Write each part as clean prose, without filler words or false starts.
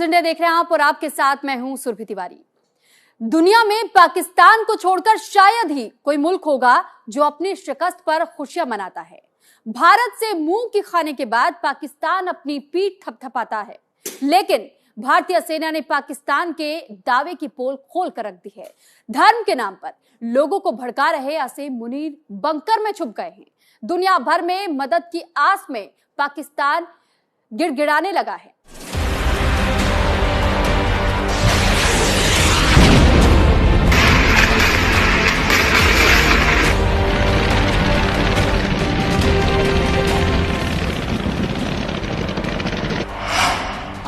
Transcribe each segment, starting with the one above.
India देख रहे हैं आप और आपके साथ मैं हूं सुरभि तिवारी। दुनिया में पाकिस्तान को छोड़कर शायद ही कोई मुल्क होगा जो अपनी शिकस्त पर खुशियां मनाता है। भारत से मुंह की खाने के बाद पाकिस्तान अपनी पीठ थपथपाता है, लेकिन भारतीय सेना ने पाकिस्तान के दावे की पोल खोल कर रख दी है। धर्म के नाम पर लोगों को भड़का रहे असीम मुनीर बंकर में छुप गए हैं। दुनिया भर में मदद की आस में पाकिस्तान गिड़गिड़ाने लगा है।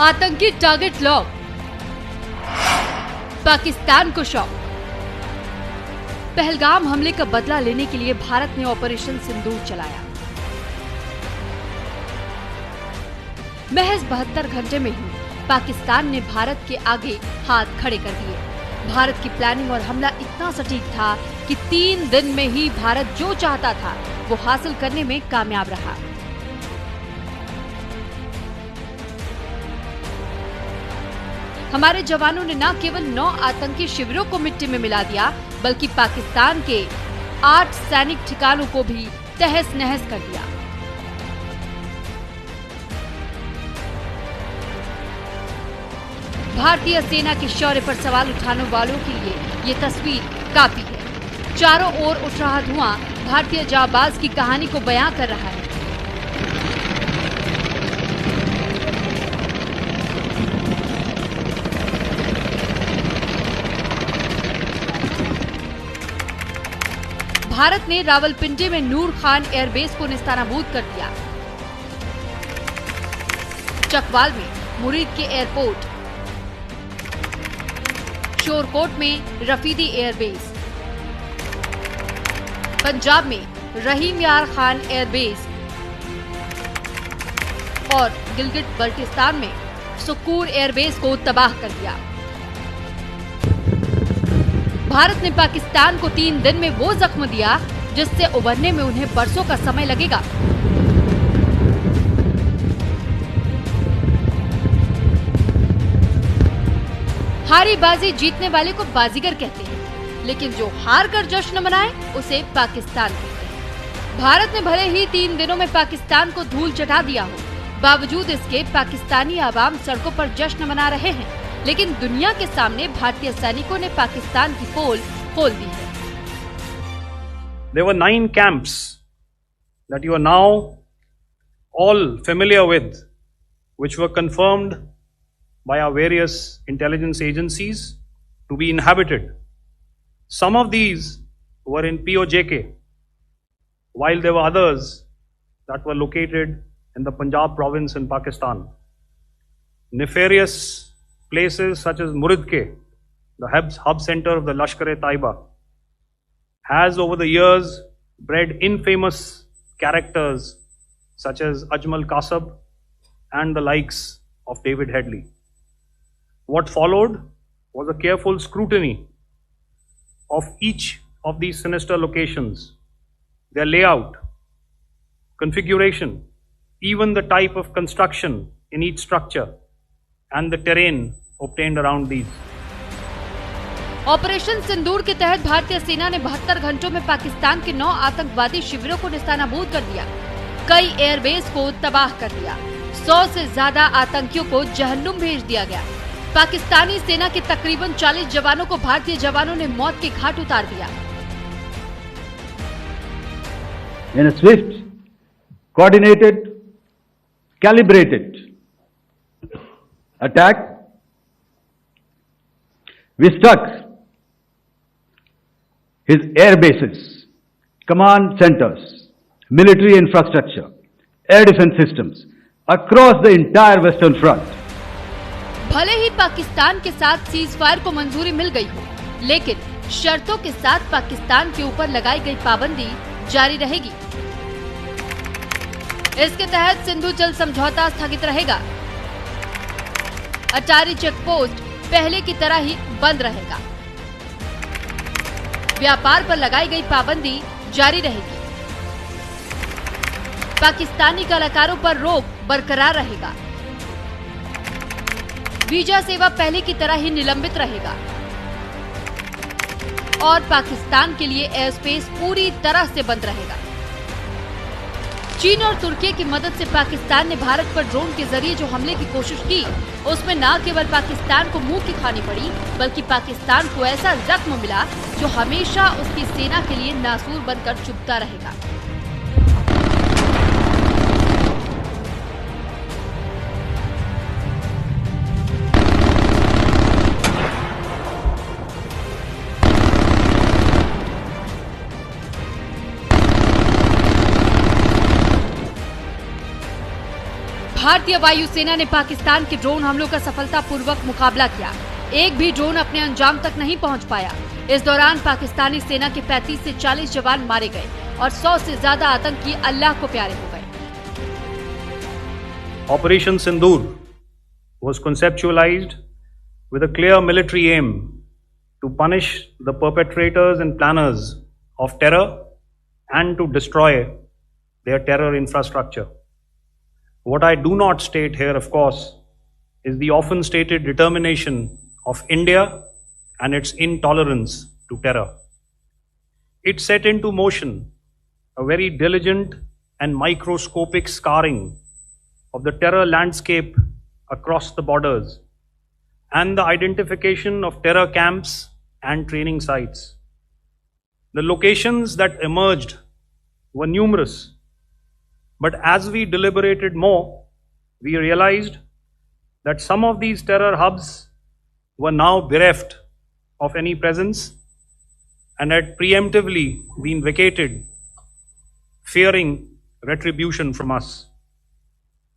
आतंकी टारगेट लॉक, पाकिस्तान को शॉक। पहलगाम हमले का बदला लेने के लिए भारत ने ऑपरेशन सिंदूर चलाया। महज 72 घंटे में ही पाकिस्तान ने भारत के आगे हाथ खड़े कर दिए। भारत की प्लानिंग और हमला इतना सटीक था कि 3 दिन में ही भारत जो चाहता था वो हासिल करने में कामयाब रहा। हमारे जवानों ने न केवल 9 आतंकी शिविरों को मिट्टी में मिला दिया, बल्कि पाकिस्तान के 8 सैनिक ठिकानों को भी तहस नहस कर दिया। भारतीय सेना के शौर्य पर सवाल उठाने वालों के लिए ये तस्वीर काफी है। चारों ओर उठ रहा धुआं भारतीय जाबाज की कहानी को बयां कर रहा है। भारत ने रावलपिंडी में नूर खान एयरबेस को निस्तानाबूद कर दिया। चकवाल में मुरीद के एयरपोर्ट, शोरकोट में रफीदी एयरबेस, पंजाब में रहीम यार खान एयरबेस और गिलगिट बल्टिस्तान में सुकूर एयरबेस को तबाह कर दिया। भारत ने पाकिस्तान को 3 दिन में वो जख्म दिया जिससे उबरने में उन्हें बरसों का समय लगेगा। हारी बाजी जीतने वाले को बाजीगर कहते हैं, लेकिन जो हार कर जश्न मनाए उसे पाकिस्तान कहते हैं। भारत ने भले ही 3 दिनों में पाकिस्तान को धूल चटा दिया हो, बावजूद इसके पाकिस्तानी आवाम सड़कों पर जश्न मना रहे हैं, लेकिन दुनिया के सामने भारतीय सैनिकों ने पाकिस्तान की पोल खोल दी है। There were 9 camps that you are now all familiar with, which were confirmed by our various intelligence agencies to be inhabited. Some of these were in POJK, while there were others that were located in the Punjab province in Pakistan. Nefarious places such as Muridke, the hub center of the Lashkar-e-Taiba, has over the years bred infamous characters such as Ajmal Kasab and the likes of David Headley. What followed was a careful scrutiny of each of these sinister locations, their layout, configuration, even the type of construction in each structure, and the terrain obtained around these. Operation Sindoor के तहत भारतीय सेना ने 72 घंटों में पाकिस्तान के 9 आतंकवादी शिविरों को निस्तानाबूद कर दिया। कई एयरबेस को तबाह कर दिया। 100 से ज्यादा आतंकियों को जहन्नुम भेज दिया गया। पाकिस्तानी सेना के तकरीबन 40 जवानों को भारतीय जवानों ने मौत के घाट उतार दिया। In a swift, coordinated, calibrated attack, we struck his air bases, command centers, military infrastructure, air defense systems across the entire Western Front. भले ही पाकिस्तान के साथ सीज फायर को मंजूरी मिल गई हो, लेकिन शर्तों के साथ पाकिस्तान के ऊपर लगाई गई पाबंदी जारी रहेगी। इसके तहत सिंधु जल समझौता स्थगित रहेगा। अटारी चेकपोस्ट पहले की तरह ही बंद रहेगा। व्यापार पर लगाई गई पाबंदी जारी रहेगी। पाकिस्तानी कलाकारों पर रोक बरकरार रहेगा। वीजा सेवा पहले की तरह ही निलंबित रहेगा और पाकिस्तान के लिए एयर स्पेस पूरी तरह से बंद रहेगा। चीन और तुर्की की मदद से पाकिस्तान ने भारत पर ड्रोन के जरिए जो हमले की कोशिश की, उसमें न केवल पाकिस्तान को मुंह की खानी पड़ी, बल्कि पाकिस्तान को ऐसा जख्म मिला जो हमेशा उसकी सेना के लिए नासूर बनकर चुभता रहेगा। भारतीय वायुसेना ने पाकिस्तान के ड्रोन हमलों का सफलतापूर्वक मुकाबला किया। एक भी ड्रोन अपने अंजाम तक नहीं पहुंच पाया। इस दौरान पाकिस्तानी सेना के 35 से 40 जवान मारे गए और 100 से ज्यादा आतंकी अल्लाह को प्यारे हो गए। Operation Sindoor was conceptualized with a clear military aim to punish the perpetrators and planners of terror and to destroy their terror infrastructure. What I do not state here, of course, is the often stated determination of India and its intolerance to terror. It set into motion a very diligent and microscopic scarring of the terror landscape across the borders and the identification of terror camps and training sites. The locations that emerged were numerous. But as we deliberated more, we realized that some of these terror hubs were now bereft of any presence and had preemptively been vacated, fearing retribution from us.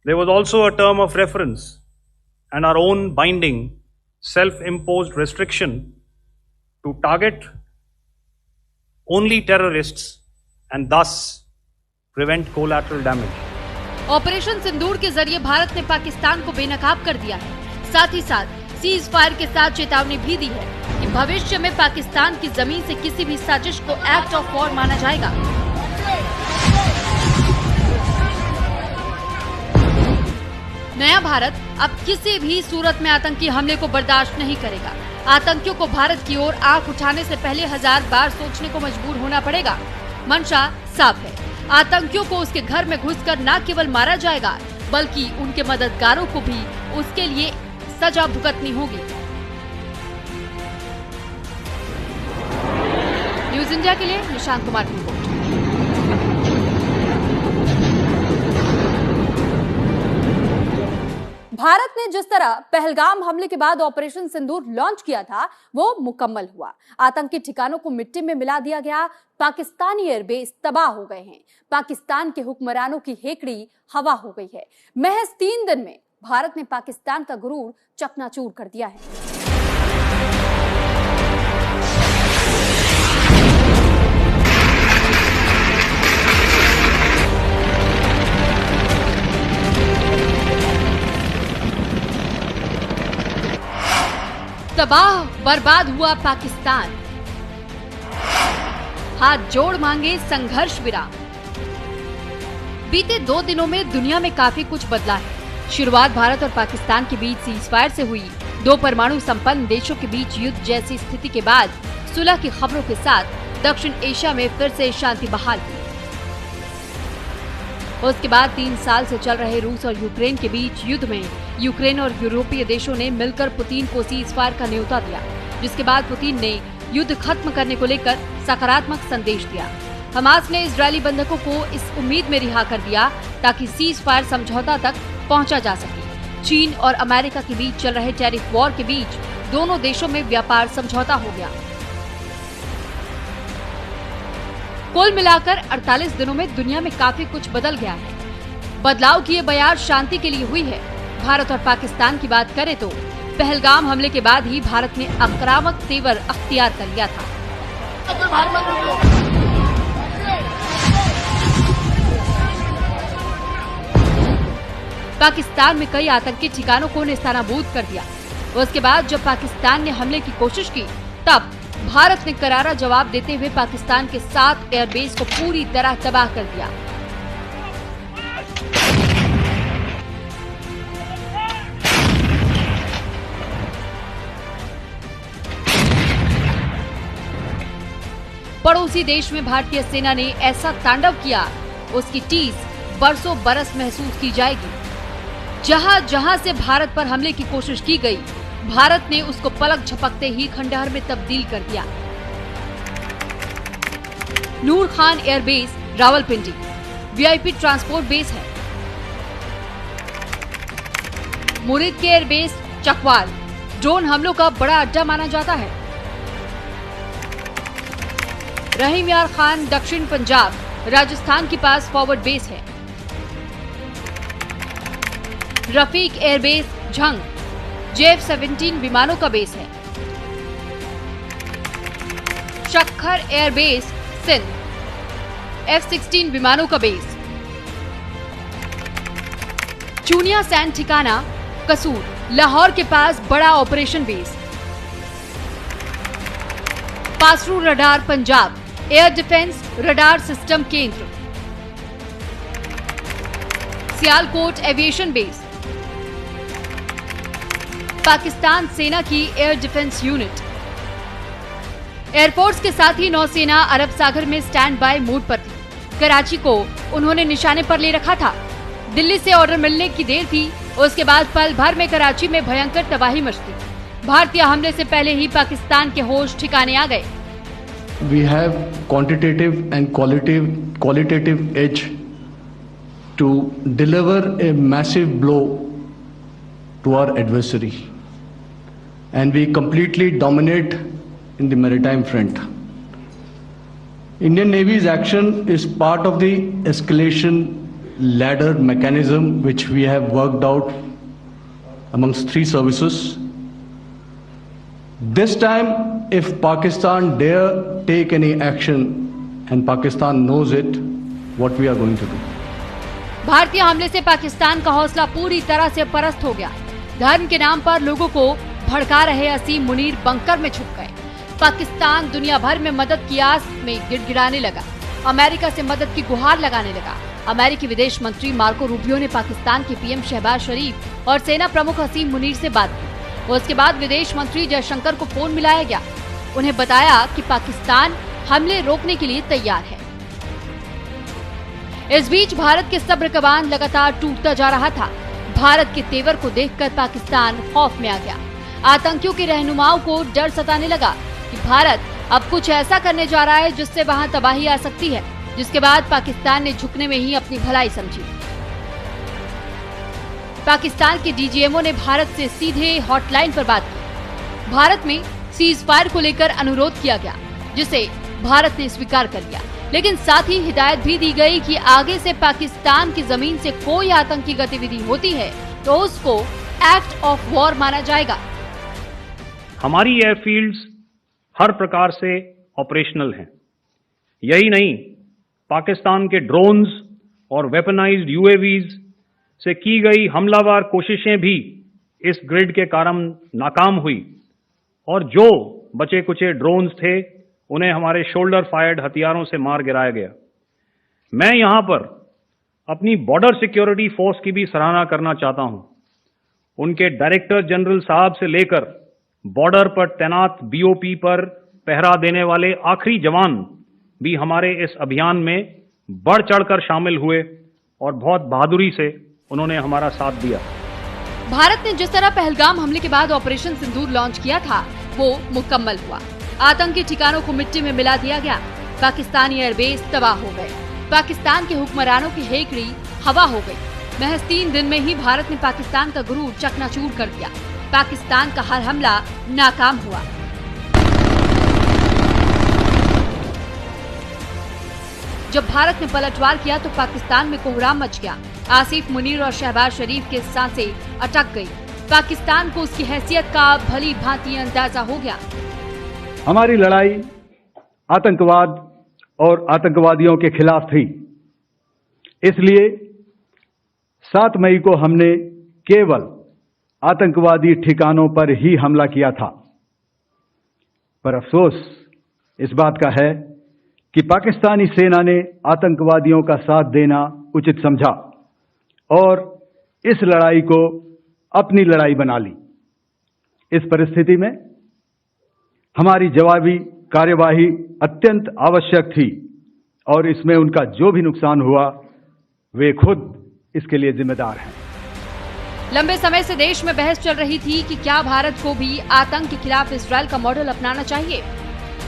There was also a term of reference and our own binding, self-imposed restriction to target only terrorists and thus prevent collateral damage. Operation Sindoor के जरिए भारत ने पाकिस्तान को बेनकाब कर दिया है। साथ ही साथ सीज फायर के साथ चेतावनी भी दी है कि भविष्य में पाकिस्तान की जमीन से किसी भी साजिश को एक्ट ऑफ वॉर माना जाएगा। नया भारत अब किसी भी सूरत में आतंकी हमले को बर्दाश्त नहीं करेगा। आतंकियों को भारत की ओर आंख उठाने से पहले 1000 बार सोचने को मजबूर होना पड़ेगा। मंशा साफ है, आतंकियों को उसके घर में घुसकर न केवल मारा जाएगा, बल्कि उनके मददगारों को भी उसके लिए सजा भुगतनी होगी। न्यूज इंडिया के लिए निशांत कुमार की रिपोर्ट। भारत ने जिस तरह पहलगाम हमले के बाद ऑपरेशन सिंदूर लॉन्च किया था, वो मुकम्मल हुआ। आतंकी ठिकानों को मिट्टी में मिला दिया गया। पाकिस्तानी एयरबेस तबाह हो गए हैं। पाकिस्तान के हुक्मरानों की हेकड़ी हवा हो गई है। महज 3 दिन में भारत ने पाकिस्तान का गुरूर चकनाचूर कर दिया है। तबाह बर्बाद हुआ पाकिस्तान। हाथ जोड़ मांगे संघर्ष विराम। बीते 2 दिनों में दुनिया में काफी कुछ बदला है। शुरुआत भारत और पाकिस्तान के बीच सीजफायर से हुई। 2 परमाणु संपन्न देशों के बीच युद्ध जैसी स्थिति के बाद सुलह की खबरों के साथ दक्षिण एशिया में फिर से शांति बहाल हुई। उसके बाद 3 साल से चल रहे रूस और यूक्रेन के बीच युद्ध में यूक्रेन और यूरोपीय देशों ने मिलकर पुतिन को सीजफायर का न्योता दिया, जिसके बाद पुतिन ने युद्ध खत्म करने को लेकर सकारात्मक संदेश दिया। हमास ने इजरायली बंधकों को इस उम्मीद में रिहा कर दिया ताकि सीजफायर समझौता तक पहुंचा जा सके। चीन और अमेरिका के बीच चल रहे टैरिफ वॉर के बीच दोनों देशों में व्यापार समझौता हो गया। कुल मिलाकर 48 दिनों में दुनिया में काफी कुछ बदल गया है। बदलाव की ये बयार शांति के लिए हुई है। भारत और पाकिस्तान की बात करें तो पहलगाम हमले के बाद ही भारत ने आक्रामक तेवर अख्तियार कर लिया था। पाकिस्तान में कई आतंकी ठिकानों को नेस्तनाबूद कर दिया। उसके बाद जब पाकिस्तान ने हमले की कोशिश की, तब भारत ने करारा जवाब देते हुए पाकिस्तान के 7 एयरबेस को पूरी तरह तबाह कर दिया। पड़ोसी देश में भारतीय सेना ने ऐसा तांडव किया, उसकी टीस बरसों बरस महसूस की जाएगी। जहां जहां से भारत पर हमले की कोशिश की गई, भारत ने उसको पलक झपकते ही खंडहर में तब्दील कर दिया। Noor Khan airbase Rawalpindi VIP transport base है। मुरीद के एयरबेस चकवाल ड्रोन हमलों का बड़ा अड्डा माना जाता है। रहीम यार खान दक्षिण पंजाब राजस्थान के पास फॉरवर्ड बेस है। रफीक एयरबेस झंग JF-17 विमानों का बेस है। शक्खर एयरबेस सिंध F-16 विमानों का बेस। चूनिया सैंड ठिकाना कसूर लाहौर के पास बड़ा operation base. Pasrur radar Punjab air defence radar system केंद्र। सियालकोट एविएशन बेस पाकिस्तान सेना की एयर डिफेंस यूनिट। एयरफोर्स के साथ ही नौसेना अरब सागर में स्टैंड बाय मोड पर थी। कराची को उन्होंने निशाने पर ले रखा था। दिल्ली से ऑर्डर मिलने की देर थी, उसके बाद पल भर में कराची में भयंकर तबाही मचती। भारतीय हमले से पहले ही पाकिस्तान के होश ठिकाने आ गए। We have quantitative and qualitative edge to deliver a massive blow to our adversary, and we completely dominate in the maritime front. Indian Navy's action is part of the escalation ladder mechanism which we have worked out amongst three services. This time, if Pakistan dare take any action, and Pakistan knows it, what we are going to do. भारतीय हमले से पाकिस्तान का हौसला पूरी तरह से पस्त हो गया। धर्म के नाम पर लोगों को भड़का रहे असीम मुनीर बंकर में छुप गए। पाकिस्तान दुनिया भर में मदद की आस में गिड़गिड़ाने लगा। अमेरिका से मदद की गुहार लगाने लगा। अमेरिकी विदेश मंत्री मार्को रूबियो ने पाकिस्तान के पीएम शहबाज शरीफ और सेना प्रमुख असीम मुनीर से बात की। उसके बाद विदेश मंत्री जयशंकर को फोन मिलाया गया। उन्हें बताया कि पाकिस्तान हमले रोकने के लिए तैयार है। इस बीच भारत के सब्र का बांध लगातार टूटता जा रहा था। भारत के तेवर को देखकर पाकिस्तान खौफ में आ गया। आतंकियों के रहनुमाओं को डर सताने लगा कि भारत अब कुछ ऐसा करने जा रहा है जिससे वहां तबाही आ सकती है, जिसके बाद पाकिस्तान ने झुकने में ही अपनी भलाई समझी। पाकिस्तान के डीजीएमओ ने भारत से सीधे हॉटलाइन पर बात की। भारत में सीज फायर को लेकर अनुरोध किया गया, जिसे भारत ने स्वीकार कर लिया, लेकिन साथ ही हिदायत भी दी गई कि आगे से पाकिस्तान की जमीन से कोई आतंकी गतिविधि होती है तो उसको एक्ट ऑफ वॉर माना जाएगा। हमारी एयरफील्ड्स हर प्रकार से ऑपरेशनल हैं। यही नहीं, पाकिस्तान के ड्रोन्स और वेपनाइज्ड यूएवीज से की गई हमलावर कोशिशें भी इस ग्रिड के कारण नाकाम हुई और जो बचे कुचे ड्रोन्स थे उन्हें हमारे शोल्डर फायर्ड हथियारों से मार गिराया गया। मैं यहां पर अपनी बॉर्डर सिक्योरिटी फोर्स की भी सराहना करना चाहता हूं। उनके डायरेक्टर जनरल साहब से लेकर बॉर्डर पर तैनात बीओपी पर पहरा देने वाले आखिरी जवान भी हमारे इस अभियान में बढ़ चढ़कर शामिल हुए और बहुत बहादुरी से उन्होंने हमारा साथ दिया। भारत ने जिस तरह पहलगाम हमले के बाद ऑपरेशन सिंदूर लॉन्च किया था वो मुकम्मल हुआ। आतंकी ठिकानों को मिट्टी में मिला दिया गया। पाकिस्तानी एयरबेस तबाह हो गए। पाकिस्तान के हुक्मरानों की हेकड़ी हवा हो गई। महज 3 दिन में ही भारत ने पाकिस्तान का गुरूर चकनाचूर कर दिया। पाकिस्तान का हर हमला नाकाम हुआ। जब भारत ने पलटवार किया तो पाकिस्तान में कोहराम मच गया। आसिफ मुनीर और शहबाज शरीफ के सांसें अटक गई। पाकिस्तान को उसकी हैसियत का भली भांति अंदाजा हो गया। हमारी लड़ाई आतंकवाद और आतंकवादियों के खिलाफ थी। इसलिए 7 मई को हमने केवल आतंकवादी ठिकानों पर ही हमला किया था। पर अफसोस इस बात का है कि पाकिस्तानी सेना ने आतंकवादियों का साथ देना उचित समझा और इस लड़ाई को अपनी लड़ाई बना ली। इस परिस्थिति में हमारी जवाबी कार्यवाही अत्यंत आवश्यक थी और इसमें उनका जो भी नुकसान हुआ वे खुद इसके लिए जिम्मेदार हैं। लंबे समय से देश में बहस चल रही थी कि क्या भारत को भी आतंक के खिलाफ इजरायल का मॉडल अपनाना चाहिए।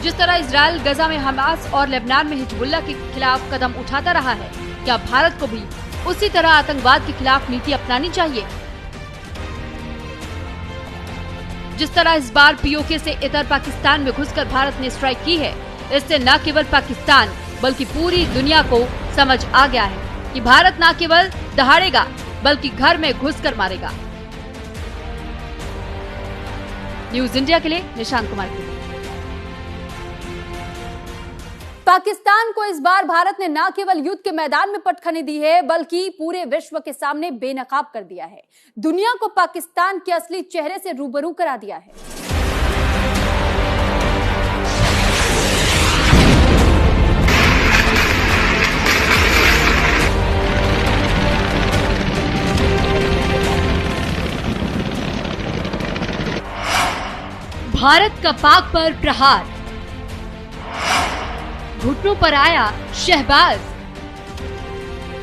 जिस तरह इजरायल गजा में हमास और लेबनान में हिजबुल्ला के खिलाफ कदम उठाता रहा है, क्या भारत को भी उसी तरह आतंकवाद के खिलाफ नीति अपनानी चाहिए। जिस तरह इस बार पीओके से इतर पाकिस्तान में घुसकर भारत ने स्ट्राइक की है, इससे न केवल पाकिस्तान बल्कि पूरी दुनिया को समझ आ गया है कि भारत न केवल दहाड़ेगा बल्कि घर में घुसकर मारेगा। न्यूज इंडिया के लिए निशांत कुमार की रिपोर्ट। पाकिस्तान को इस बार भारत ने न केवल युद्ध के मैदान में पटखनी दी है बल्कि पूरे विश्व के सामने बेनकाब कर दिया है। दुनिया को पाकिस्तान के असली चेहरे से रूबरू करा दिया है। भारत का पाक पर प्रहार, घुटनों पर आया शहबाज।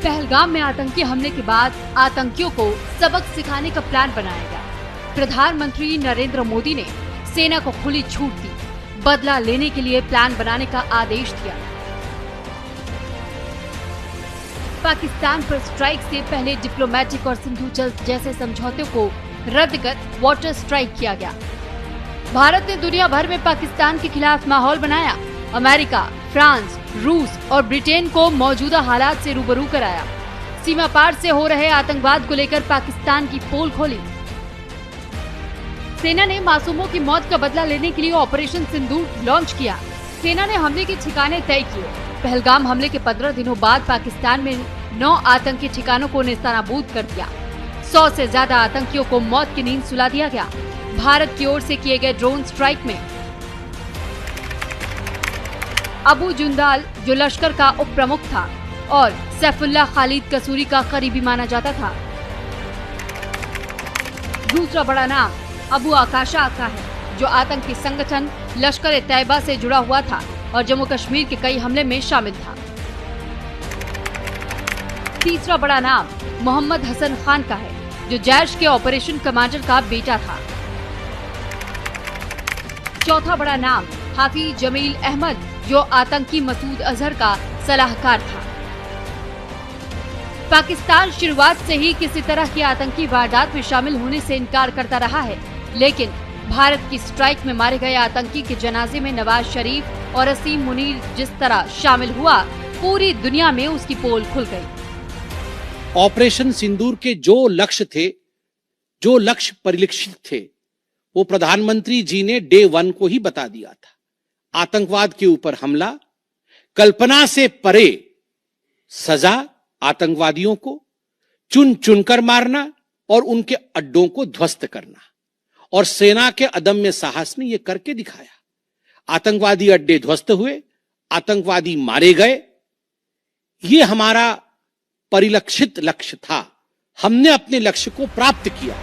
पहलगाम में आतंकी हमले के बाद आतंकियों को सबक सिखाने का प्लान बनाया गया। प्रधानमंत्री नरेंद्र मोदी ने सेना को खुली छूट दी, बदला लेने के लिए प्लान बनाने का आदेश दिया। पाकिस्तान पर स्ट्राइक से पहले डिप्लोमेटिक और सिंधु जल जैसे समझौतों को रद्द कर वाटर स्ट्राइक किया गया। भारत ने दुनिया भर में पाकिस्तान के खिलाफ माहौल बनाया। अमेरिका, फ्रांस, रूस और ब्रिटेन को मौजूदा हालात से रूबरू कराया। सीमा पार से हो रहे आतंकवाद को लेकर पाकिस्तान की पोल खोली। सेना ने मासूमों की मौत का बदला लेने के लिए ऑपरेशन सिंदूर लॉन्च किया। सेना ने हमले के ठिकाने तय किए। पहलगाम हमले के 15 दिनों बाद पाकिस्तान में 9 आतंकी ठिकानों को नेस्तनाबूद कर दिया। 100 से ज्यादा आतंकियों को मौत की नींद सुला दिया गया। भारत की ओर से किए गए ड्रोन स्ट्राइक में अबू जुंदाल, जो लश्कर का उप प्रमुख था, और सैफुल्लाह खालिद कसूरी का करीबी माना जाता था। दूसरा बड़ा नाम अबू आकाशा का है, जो आतंकी संगठन लश्कर तैयबा से जुड़ा हुआ था और जम्मू कश्मीर के कई हमले में शामिल था। तीसरा बड़ा नाम मोहम्मद हसन खान का है, जो जैश के ऑपरेशन कमांडर का बेटा था। चौथा बड़ा नाम हाफिज जमील अहमद, जो आतंकी मसूद अजहर का सलाहकार था। पाकिस्तान शुरुआत से ही किसी तरह की आतंकी वारदात में शामिल होने से इनकार करता रहा है, लेकिन भारत की स्ट्राइक में मारे गए आतंकी के जनाजे में नवाज शरीफ और असीम मुनीर जिस तरह शामिल हुआ, पूरी दुनिया में उसकी पोल खुल गई। ऑपरेशन सिंदूर के जो लक्ष्य परिलक्षित थे, वो प्रधानमंत्री जी ने डे 1 को ही बता दिया था। आतंकवाद के ऊपर हमला, कल्पना से परे सजा, आतंकवादियों को चुन चुनकर मारना और उनके अड्डों को ध्वस्त करना, और सेना के अदम्य साहस ने यह करके दिखाया। आतंकवादी अड्डे ध्वस्त हुए, आतंकवादी मारे गए। ये हमारा परिलक्षित लक्ष्य था। हमने अपने लक्ष्य को प्राप्त किया।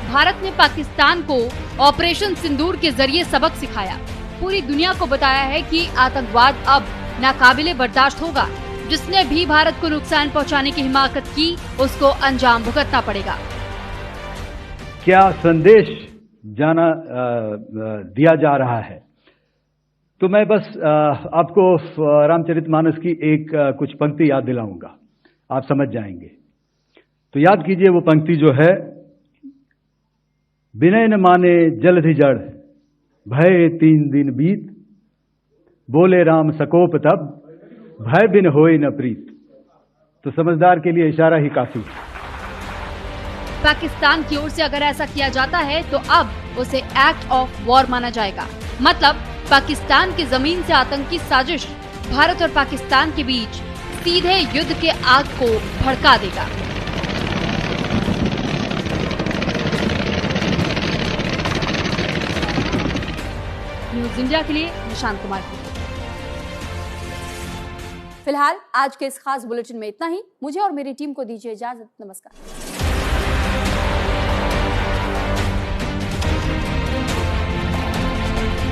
भारत ने पाकिस्तान को ऑपरेशन सिंदूर के जरिए सबक सिखाया। पूरी दुनिया को बताया है कि आतंकवाद अब नाकाबिले बर्दाश्त होगा। जिसने भी भारत को नुकसान पहुंचाने की हिमाकत की, उसको अंजाम भुगतना पड़ेगा। क्या संदेश दिया जा रहा है? तो मैं बस आपको रामचरितमानस की कुछ पंक्ति याद दिलाऊंगा, आप समझ जाएंगे। तो याद कीजिए वो पंक्ति जो है, विनय न माने जलधि जड़, भय 3 दिन बीत, बोले राम सकोप तब, भय बिन होए न प्रीत। तो समझदार के लिए इशारा ही काफी है। पाकिस्तान की ओर से अगर ऐसा किया जाता है तो अब उसे एक्ट ऑफ वॉर माना जाएगा। मतलब पाकिस्तान की जमीन से आतंकी साजिश भारत और पाकिस्तान के बीच सीधे युद्ध के आग को भड़का देगा। न्यूज इंडिया के लिए निशांत कुमार की। फिलहाल आज के इस खास बुलेटिन में इतना ही। मुझे और मेरी टीम को दीजिए इजाजत। नमस्कार।